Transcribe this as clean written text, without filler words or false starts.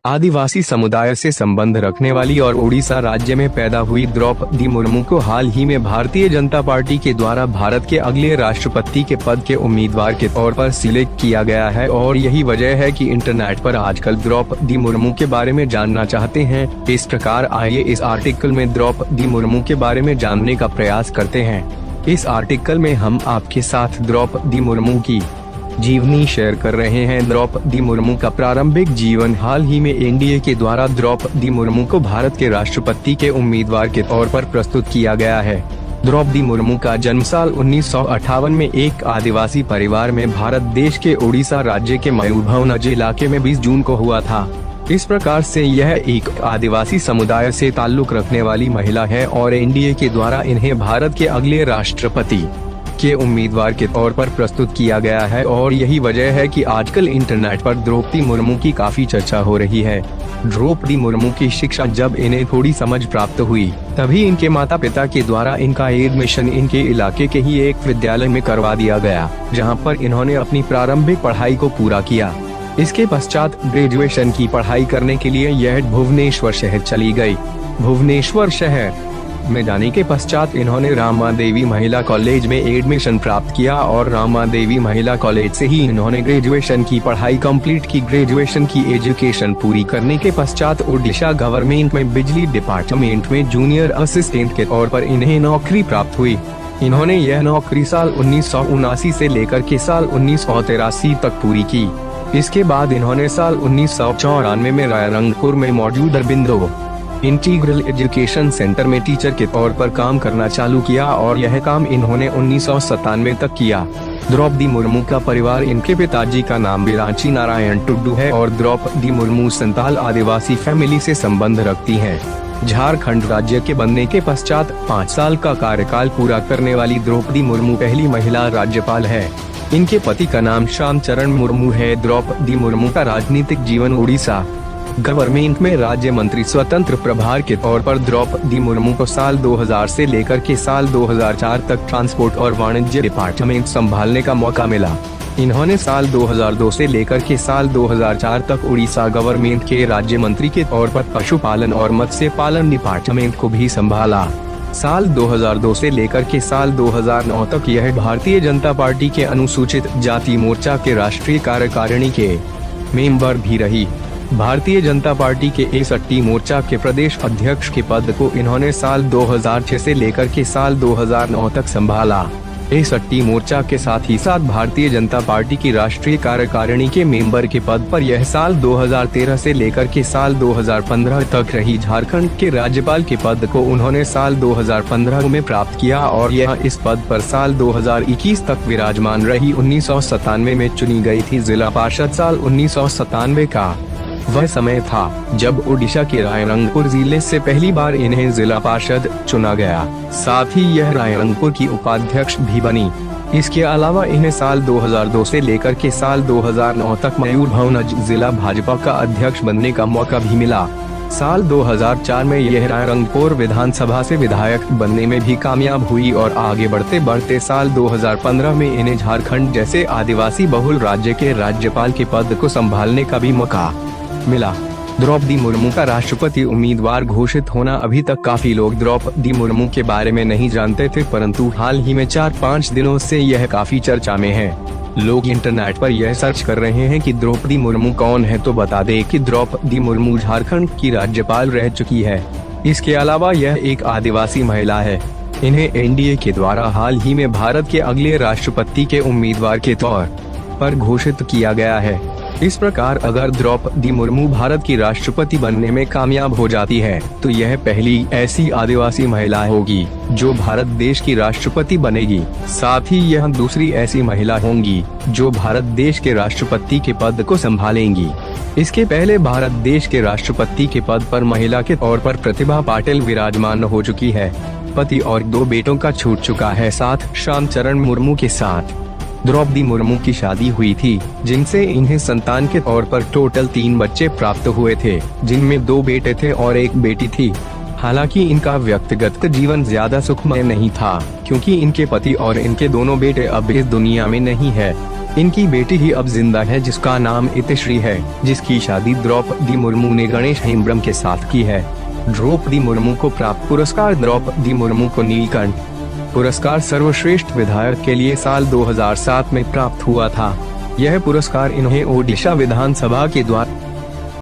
आदिवासी समुदाय से संबंध रखने वाली और उड़ीसा राज्य में पैदा हुई द्रौपदी मुर्मू को हाल ही में भारतीय जनता पार्टी के द्वारा भारत के अगले राष्ट्रपति के पद के उम्मीदवार के तौर पर सिलेक्ट किया गया है और यही वजह है कि इंटरनेट पर आजकल द्रौपदी मुर्मू के बारे में जानना चाहते हैं। इस प्रकार आइए इस आर्टिकल में द्रौपदी मुर्मू के बारे में जानने का प्रयास करते हैं। इस आर्टिकल में हम आपके साथ द्रौपदी मुर्मू की जीवनी शेयर कर रहे हैं। द्रौपदी मुर्मू का प्रारंभिक जीवन। हाल ही में एनडीए के द्वारा द्रौपदी मुर्मू को भारत के राष्ट्रपति के उम्मीदवार के तौर पर प्रस्तुत किया गया है। द्रौपदी मुर्मू का जन्म साल 1958 में एक आदिवासी परिवार में भारत देश के उड़ीसा राज्य के मयूरभंज इलाके में 20 जून को हुआ था। इस प्रकार से यह एक आदिवासी समुदाय से ताल्लुक रखने वाली महिला है और एनडीए के द्वारा इन्हें भारत के अगले राष्ट्रपति के उम्मीदवार के तौर पर प्रस्तुत किया गया है और यही वजह है कि आजकल इंटरनेट पर द्रौपदी मुर्मू की काफी चर्चा हो रही है। द्रौपदी मुर्मू की शिक्षा जब इन्हें थोड़ी समझ प्राप्त हुई तभी इनके माता पिता के द्वारा इनका एडमिशन इनके इलाके के ही एक विद्यालय में करवा दिया गया, जहां पर इन्होंने अपनी प्रारंभिक पढ़ाई को पूरा किया। इसके पश्चात ग्रेजुएशन की पढ़ाई करने के लिए यह भुवनेश्वर शहर चली गयी। भुवनेश्वर शहर में जाने के पश्चात इन्होंने रामा देवी महिला कॉलेज में एडमिशन प्राप्त किया और रामा देवी महिला कॉलेज से ही इन्होंने ग्रेजुएशन की पढ़ाई कंप्लीट की। ग्रेजुएशन की एजुकेशन पूरी करने के पश्चात उड़ीसा गवर्नमेंट में बिजली डिपार्टमेंट में जूनियर असिस्टेंट के तौर पर इन्हें नौकरी प्राप्त हुई। इन्होंने यह नौकरी साल 1979 से लेकर के साल 1983 तक पूरी की। इसके बाद इन्होंने साल 1994 में रायरंगपुर में मौजूद अरबिंदो इंटीग्रल एजुकेशन सेंटर में टीचर के तौर पर काम करना चालू किया और यह काम इन्होंने 1997 तक किया। द्रौपदी मुर्मू का परिवार, इनके पिताजी का नाम बिरांची नारायण टुड्डू है और द्रौपदी मुर्मू संताल आदिवासी फैमिली से संबंध रखती हैं। झारखंड राज्य के बनने के पश्चात 5 साल का कार्यकाल पूरा करने वाली द्रौपदी मुर्मू पहली महिला राज्यपाल है। इनके पति का नाम श्यामचरण मुर्मू है। द्रौपदी मुर्मू का राजनीतिक जीवन। उड़ीसा गवर्नमेंट में राज्य मंत्री स्वतंत्र प्रभार के तौर पर द्रौपदी मुर्मू को साल 2000 से लेकर के साल 2004 तक ट्रांसपोर्ट और वाणिज्य डिपार्टमेंट संभालने का मौका मिला। इन्होंने साल 2002 से लेकर के साल 2004 तक उड़ीसा गवर्नमेंट के राज्य मंत्री के तौर पर पशुपालन और मत्स्य पालन डिपार्टमेंट को भी संभाला। साल 2002 से लेकर के साल 2009 तक यह भारतीय जनता पार्टी के अनुसूचित जाति मोर्चा के राष्ट्रीय कार्यकारिणी के मेंबर भी रही। भारतीय जनता पार्टी के 61 मोर्चा के प्रदेश अध्यक्ष के पद को इन्होंने साल 2006 से लेकर के साल 2009 तक संभाला। 61 मोर्चा के साथ ही साथ भारतीय जनता पार्टी की राष्ट्रीय कार्यकारिणी के मेंबर के पद पर यह साल 2013 से लेकर के साल 2015 तक रही। झारखंड के राज्यपाल के पद को उन्होंने साल 2015 में प्राप्त किया और यह इस पद पर साल 2021 तक विराजमान रही। 1997 में चुनी गई थी। जिला पार्षद साल 1997 का वह समय था जब उड़ीसा के रायरंगपुर जिले से पहली बार इन्हें जिला पार्षद चुना गया। साथ ही यह रायरंगपुर की उपाध्यक्ष भी बनी। इसके अलावा इन्हें साल 2002 से लेकर के साल 2009 तक मयूरभंज जिला भाजपा का अध्यक्ष बनने का मौका भी मिला। साल 2004 में यह रायरंगपुर विधानसभा से विधायक बनने में भी कामयाब हुई और आगे बढ़ते बढ़ते साल 2015 में इन्हें झारखंड जैसे आदिवासी बहुल राज्य के राज्यपाल के पद को संभालने का भी मौका मिला। द्रौपदी मुर्मू का राष्ट्रपति उम्मीदवार घोषित होना। अभी तक काफी लोग द्रौपदी मुर्मू के बारे में नहीं जानते थे, परंतु हाल ही में 4-5 दिनों से यह काफी चर्चा में है। लोग इंटरनेट पर यह सर्च कर रहे हैं कि द्रौपदी मुर्मू कौन है। तो बता दें कि द्रौपदी मुर्मू झारखंड की राज्यपाल रह चुकी है। इसके अलावा यह एक आदिवासी महिला है। इन्हें एनडीए के द्वारा हाल ही में भारत के अगले राष्ट्रपति के उम्मीदवार के तौर पर घोषित किया गया है। इस प्रकार अगर द्रौपदी मुर्मू भारत की राष्ट्रपति बनने में कामयाब हो जाती है तो यह पहली ऐसी आदिवासी महिला होगी जो भारत देश की राष्ट्रपति बनेगी। साथ ही यह दूसरी ऐसी महिला होंगी जो भारत देश के राष्ट्रपति के पद को संभालेंगी। इसके पहले भारत देश के राष्ट्रपति के पद पर महिला के तौर पर प्रतिभा पाटिल विराजमान हो चुकी है। पति और 2 बेटों का छूट चुका है। साथ श्यामचरण मुर्मू के साथ द्रौपदी मुर्मू की शादी हुई थी, जिनसे इन्हें संतान के तौर पर टोटल 3 बच्चे प्राप्त हुए थे, जिनमें 2 बेटे थे और 1 बेटी थी। हालांकि इनका व्यक्तिगत जीवन ज्यादा सुखमय नहीं था, क्योंकि इनके पति और इनके दोनों बेटे अब इस दुनिया में नहीं है। इनकी बेटी ही अब जिंदा है जिसका नाम इतिश्री है, जिसकी शादी द्रौपदी मुर्मू ने गणेश हेम्ब्रम के साथ की है। द्रौपदी मुर्मू को प्राप्त पुरस्कार द्रौपदी मुर्मू को नीलकंठ पुरस्कार सर्वश्रेष्ठ विधायक के लिए साल 2007 में प्राप्त हुआ था। यह पुरस्कार इन्हें ओडिशा विधानसभा के द्वारा